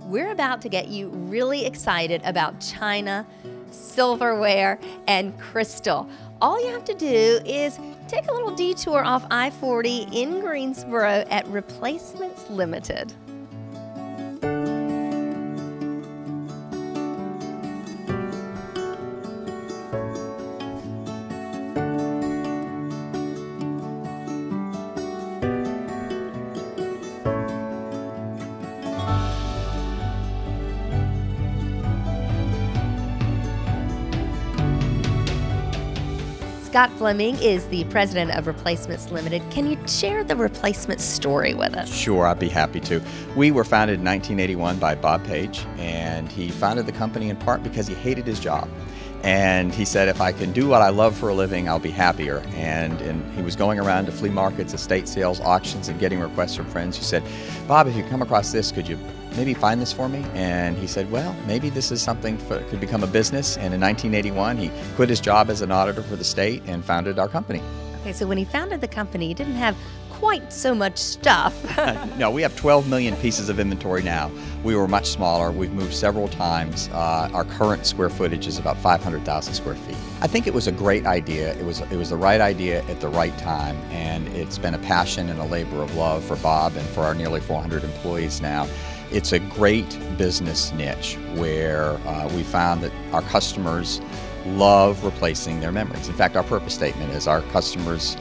We're about to get you really excited about china, silverware, and crystal. All you have to do is take a little detour off I-40 in Greensboro at Replacements Limited. Scott Fleming is the president of Replacements Limited. Can you share the replacement story with us? Sure, I'd be happy to. We were founded in 1981 by Bob Page, and he founded the company in part because he hated his job. And he said, if I can do what I love for a living, I'll be happier. And he was going around to flea markets, estate sales, auctions, and getting requests from friends who said, Bob, if you come across this, could you maybe find this for me? And he said, well, maybe this is something that could become a business. And in 1981, he quit his job as an auditor for the state and founded our company. Okay, so when he founded the company, he didn't have quite so much stuff. No, we have 12 million pieces of inventory now. We were much smaller. We've moved several times. Our current square footage is about 500,000 square feet. I think it was a great idea. It was the right idea at the right time, and it's been a passion and a labor of love for Bob and for our nearly 400 employees now. It's a great business niche where we found that our customers love replacing their memories. In fact, our purpose statement is our customers,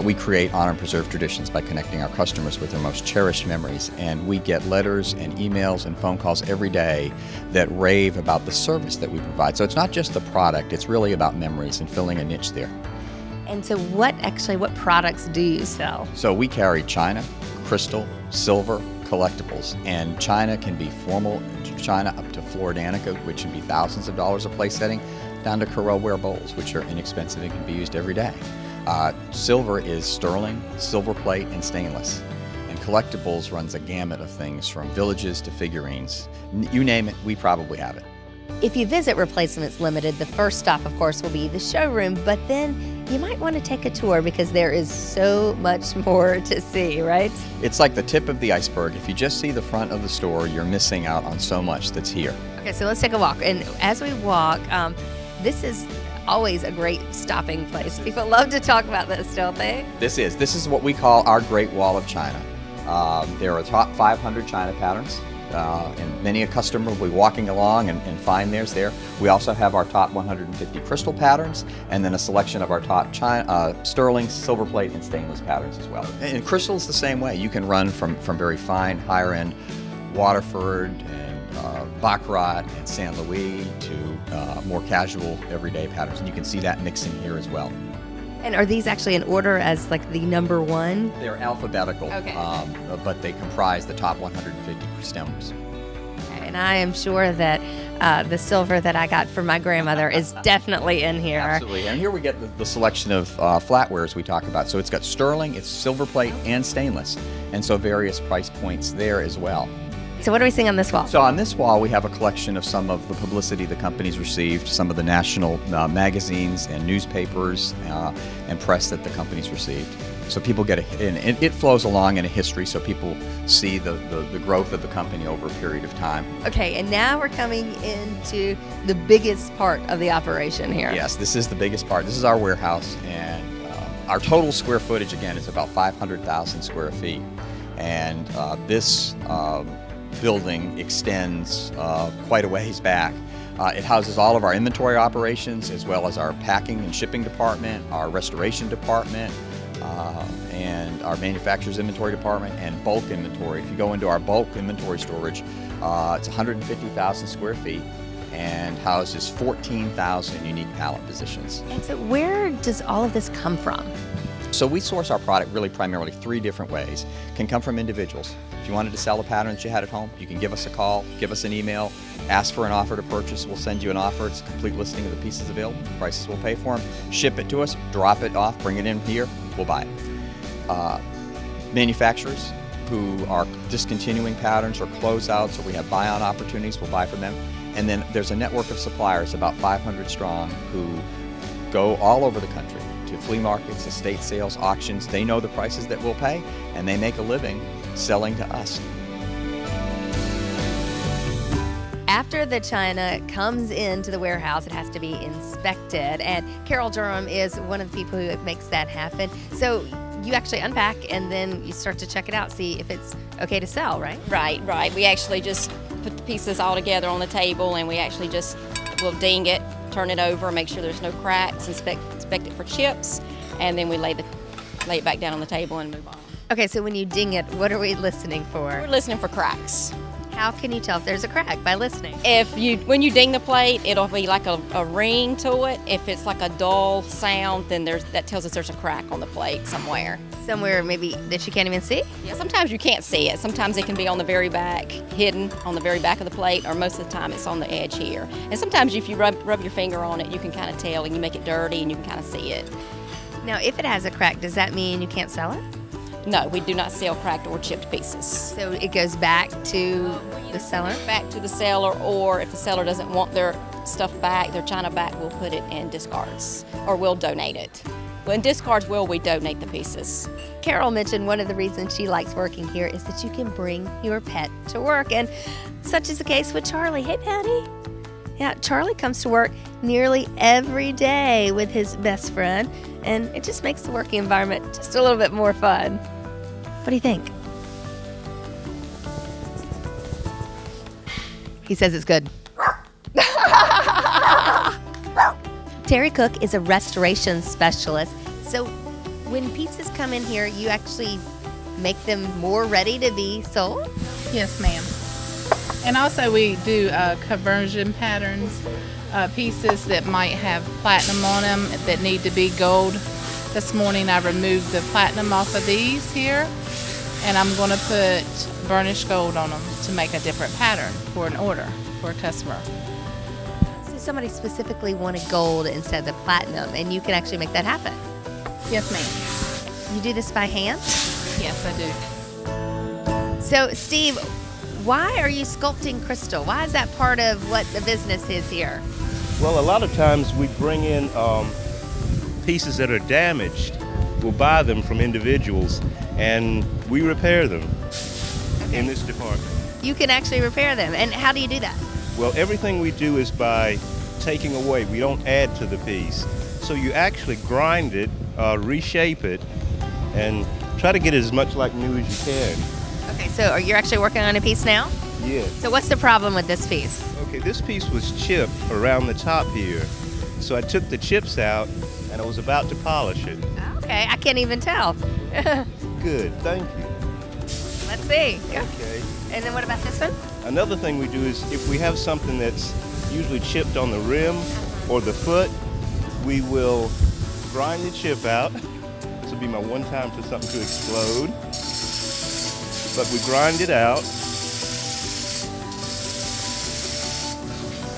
we create, honor, and preserve traditions by connecting our customers with their most cherished memories. And we get letters and emails and phone calls every day that rave about the service that we provide. So it's not just the product, it's really about memories and filling a niche there. And so what products do you sell? So we carry china, crystal, silver, collectibles, and china can be formal china up to Floridanica, which can be thousands of dollars a place setting, down to Corelware bowls, which are inexpensive and can be used every day. Silver is sterling, silver plate, and stainless. And collectibles runs a gamut of things from villages to figurines. You name it, we probably have it. If you visit Replacements Limited, the first stop, of course, will be the showroom, but then you might want to take a tour because there is so much more to see, right? It's like the tip of the iceberg. If you just see the front of the store, you're missing out on so much that's here. Okay, so let's take a walk. And as we walk, this is always a great stopping place. People love to talk about this, don't they? This is what we call our Great Wall of China. There are top 500 china patterns. And many a customer will be walking along and find theirs there. We also have our top 150 crystal patterns, and then a selection of our top sterling, silver plate, and stainless patterns as well. And crystal is the same way. You can run from very fine, higher-end Waterford and Baccarat and San Luis to more casual, everyday patterns. And you can see that mixing here as well. And are these actually in order as like the number one? They're alphabetical, okay. But they comprise the top 150 stems. Okay, and I am sure that the silver that I got from my grandmother is definitely in here. Absolutely, and here we get the selection of flatwares we talk about. So it's got sterling, it's silver plate, and stainless, and so various price points there as well. So what are we seeing on this wall? So on this wall we have a collection of some of the publicity the company's received, some of the national magazines and newspapers and press that the company's received. So people get and it flows along in a history, so people see the growth of the company over a period of time. Okay, and now we're coming into the biggest part of the operation here. Yes, this is the biggest part. This is our warehouse, and our total square footage, again, is about 500,000 square feet. And this building extends quite a ways back. It houses all of our inventory operations, as well as our packing and shipping department, our restoration department, and our manufacturer's inventory department, and bulk inventory. If you go into our bulk inventory storage, it's 150,000 square feet and houses 14,000 unique pallet positions. And so where does all of this come from? So we source our product really primarily 3 different ways. It can come from individuals. If you wanted to sell a pattern that you had at home, you can give us a call, give us an email, ask for an offer to purchase. We'll send you an offer. It's a complete listing of the pieces available, prices we'll pay for them. Ship it to us, drop it off, bring it in here, we'll buy it. Manufacturers who are discontinuing patterns or closeouts, or we have buy-on opportunities, we'll buy from them. And then there's a network of suppliers, about 500 strong, who go all over the country to flea markets, estate sales, auctions. They know the prices that we'll pay, and they make a living selling to us. After the china comes into the warehouse, it has to be inspected, and Carol Durham is one of the people who makes that happen. So you actually unpack and then you start to check it out, see if it's okay to sell, right? Right. We actually just put the pieces all together on the table, and we actually just will ding it, turn it over, make sure there's no cracks, inspect it for chips, and then we lay it back down on the table and move on. Okay, so when you ding it, what are we listening for? We're listening for cracks. How can you tell if there's a crack? By listening. When you ding the plate, it'll be like a ring to it. If it's like a dull sound, then that tells us there's a crack on the plate somewhere. Somewhere maybe that you can't even see? Yeah, sometimes you can't see it. Sometimes it can be on the very back, hidden on the very back of the plate, or most of the time it's on the edge here. And sometimes if you rub your finger on it, you can kind of tell, and you make it dirty and you can kind of see it. Now, if it has a crack, does that mean you can't sell it? No, we do not sell cracked or chipped pieces. So it goes back to the seller? Back to the seller, or if the seller doesn't want their stuff back, their china back, we'll put it in discards, or we'll donate it. Well, in discards, we donate the pieces. Carol mentioned one of the reasons she likes working here is that you can bring your pet to work, and such is the case with Charlie. Hey, Patty. Yeah, Charlie comes to work nearly every day with his best friend, and it just makes the working environment just a little bit more fun. What do you think? He says it's good. Terry Cook is a restoration specialist, so when pieces come in here, you actually make them more ready to be sold? Yes, ma'am. And also we do conversion patterns, pieces that might have platinum on them that need to be gold. This morning I removed the platinum off of these here, and I'm going to put burnished gold on them to make a different pattern for an order for a customer. So somebody specifically wanted gold instead of the platinum, and you can actually make that happen? Yes, ma'am. You do this by hand? Yes, I do. So, Steve, why are you sculpting crystal? Why is that part of what the business is here? Well, a lot of times we bring in pieces that are damaged. We'll buy them from individuals and we repair them in this department. You can actually repair them. And how do you do that? Well, everything we do is by taking away. We don't add to the piece. So you actually grind it, reshape it, and try to get it as much like new as you can. Okay, so you're actually working on a piece now? Yes. So what's the problem with this piece? Okay, this piece was chipped around the top here. So I took the chips out and I was about to polish it. Okay, I can't even tell. Good, thank you. Let's see. Go. Okay. And then what about this one? Another thing we do is if we have something that's usually chipped on the rim or the foot, we will grind the chip out. This will be my one time for something to explode. But we grind it out.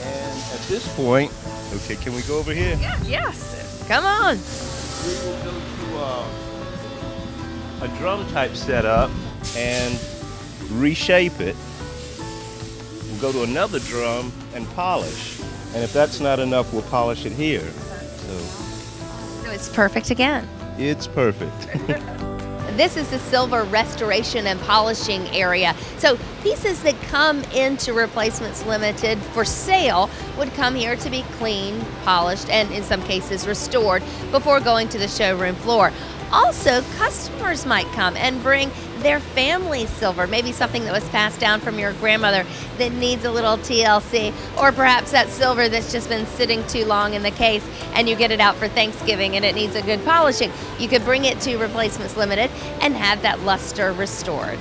And at this point, okay, can we go over here? Yeah, yes. Come on. We will go to a drum type setup and reshape it. We'll go to another drum and polish. And if that's not enough, we'll polish it here. So it's perfect again. It's perfect. This is the silver restoration and polishing area. So pieces that come into Replacements Limited for sale would come here to be cleaned, polished, and in some cases restored before going to the showroom floor. Also, customers might come and bring their family silver, maybe something that was passed down from your grandmother that needs a little TLC, or perhaps that silver that's just been sitting too long in the case and you get it out for Thanksgiving and it needs a good polishing. You could bring it to Replacements Limited and have that luster restored.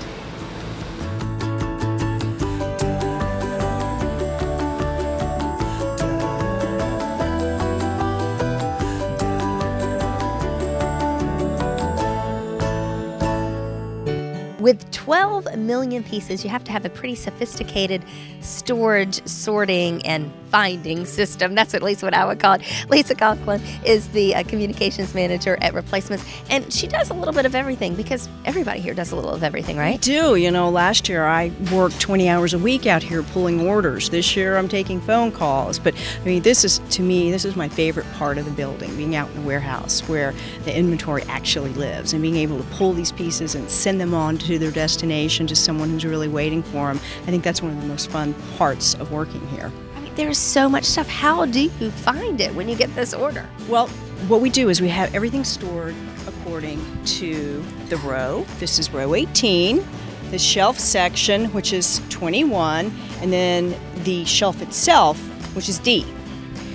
With 12 million pieces, you have to have a pretty sophisticated storage, sorting, and finding system. That's at least what I would call it. Lisa Conklin is the communications manager at Replacements, and she does a little bit of everything because everybody here does a little of everything, right? I do. You know, last year I worked 20 hours a week out here pulling orders. This year I'm taking phone calls. But I mean, this is, to me, this is my favorite part of the building, being out in the warehouse where the inventory actually lives and being able to pull these pieces and send them on to their destination destination to someone who's really waiting for them. I think that's one of the most fun parts of working here. I mean, there's so much stuff. How do you find it when you get this order? Well, what we do is we have everything stored according to the row. This is row 18, the shelf section, which is 21, and then the shelf itself, which is D.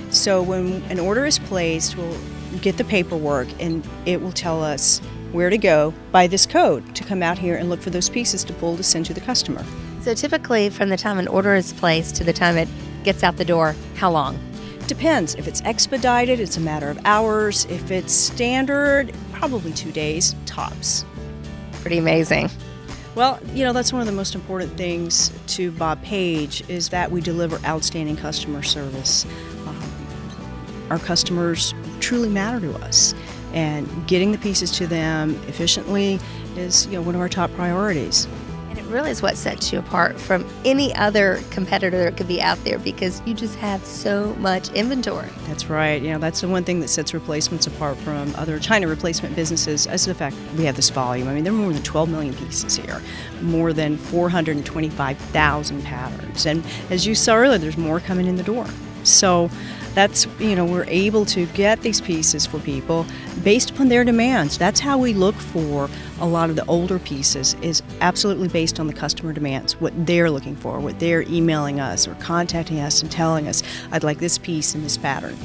So when an order is placed, we'll get the paperwork and it will tell us where to go by this code to come out here and look for those pieces to pull to send to the customer. So typically from the time an order is placed to the time it gets out the door, how long? Depends. If it's expedited, it's a matter of hours. If it's standard, probably 2 days, tops. Pretty amazing. Well, that's one of the most important things to Bob Page is that we deliver outstanding customer service. Our customers truly matter to us, and getting the pieces to them efficiently is one of our top priorities. And it really is what sets you apart from any other competitor that could be out there because you just have so much inventory. That's right. That's the one thing that sets replacements apart from other China replacement businesses is the fact that we have this volume. I mean, there are more than 12 million pieces here, more than 425,000 patterns. And as you saw earlier, there's more coming in the door. So that's, we're able to get these pieces for people based upon their demands. That's how we look for a lot of the older pieces, is absolutely based on the customer demands, what they're looking for, what they're emailing us or contacting us and telling us, I'd like this piece in this pattern.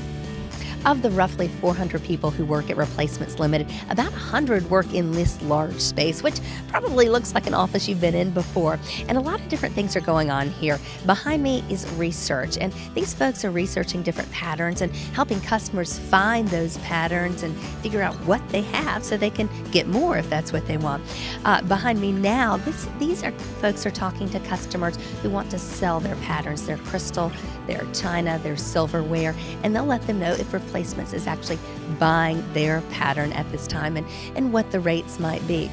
Of the roughly 400 people who work at Replacements Limited, about 100 work in this large space, which probably looks like an office you've been in before. And a lot of different things are going on here. Behind me is research, and these folks are researching different patterns and helping customers find those patterns and figure out what they have so they can get more if that's what they want. Behind me now, these folks are talking to customers who want to sell their patterns, their crystal, their china, their silverware, and they'll let them know if Replacements is actually buying their pattern at this time and what the rates might be.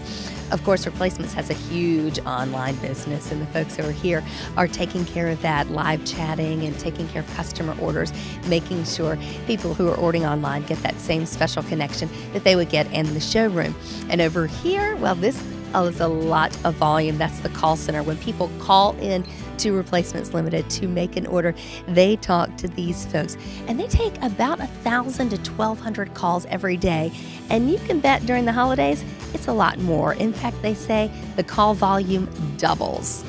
Of course, Replacements has a huge online business, and the folks who are here are taking care of that, live chatting and taking care of customer orders, making sure people who are ordering online get that same special connection that they would get in the showroom. And over here, well, this is a lot of volume. That's the call center. When people call in to Replacements Limited to make an order, they talk to these folks, and they take about 1,000 to 1,200 calls every day. And you can bet during the holidays, it's a lot more. In fact, they say the call volume doubles.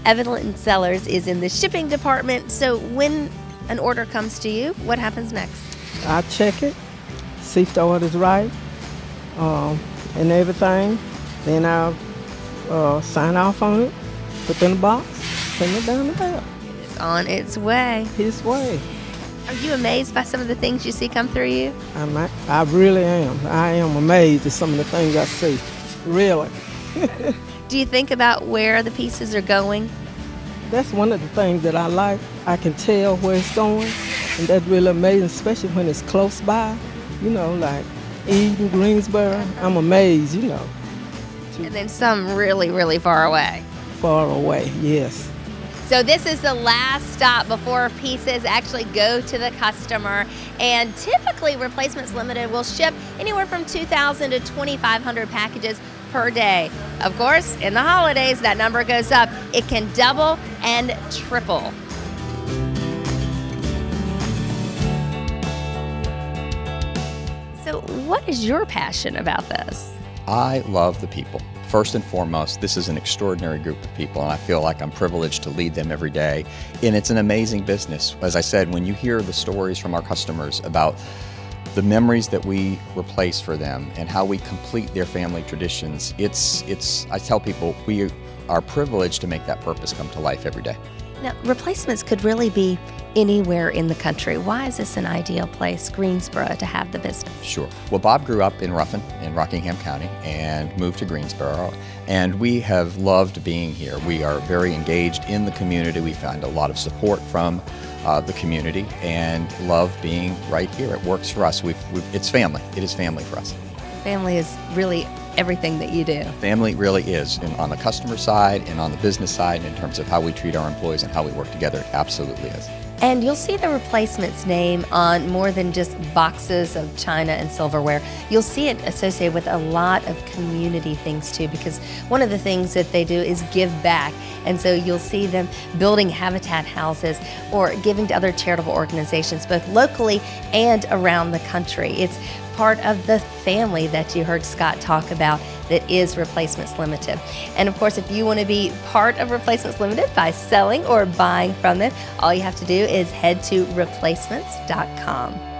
Evelyn Sellers is in the shipping department. So when an order comes to you, what happens next? I check it, see if the order's right, and everything. Then I'll sign off on it, put it in a box, send it down the bell. It's on its way. His way. Are you amazed by some of the things you see come through you? I really am. I am amazed at some of the things I see. Really. Do you think about where the pieces are going? That's one of the things that I like. I can tell where it's going, and that's really amazing, especially when it's close by. Like Eden, Greensboro. I'm amazed, And then some really, really far away. Far away, yes. So this is the last stop before pieces actually go to the customer. And typically Replacements Limited will ship anywhere from 2,000 to 2,500 packages per day. Of course, in the holidays, that number goes up. It can double and triple. So what is your passion about this? I love the people. First and foremost, this is an extraordinary group of people, and I feel like I'm privileged to lead them every day. And it's an amazing business. As I said, when you hear the stories from our customers about the memories that we replace for them and how we complete their family traditions, I tell people we are privileged to make that purpose come to life every day. Now, Replacements could really be anywhere in the country. Why is this an ideal place, Greensboro, to have the business? Sure. Well, Bob grew up in Ruffin in Rockingham County and moved to Greensboro, and we have loved being here. We are very engaged in the community. We find a lot of support from the community and love being right here. It works for us. It's family. It is family for us. Family is really everything that you do. Family really is, and on the customer side and on the business side, in terms of how we treat our employees and how we work together, it absolutely is. And you'll see the Replacements name on more than just boxes of china and silverware. You'll see it associated with a lot of community things too, because one of the things that they do is give back. And so you'll see them building habitat houses or giving to other charitable organizations, both locally and around the country. It's part of the family that you heard Scott talk about that is Replacements Limited. And of course, if you want to be part of Replacements Limited by selling or buying from them, all you have to do is head to replacements.com.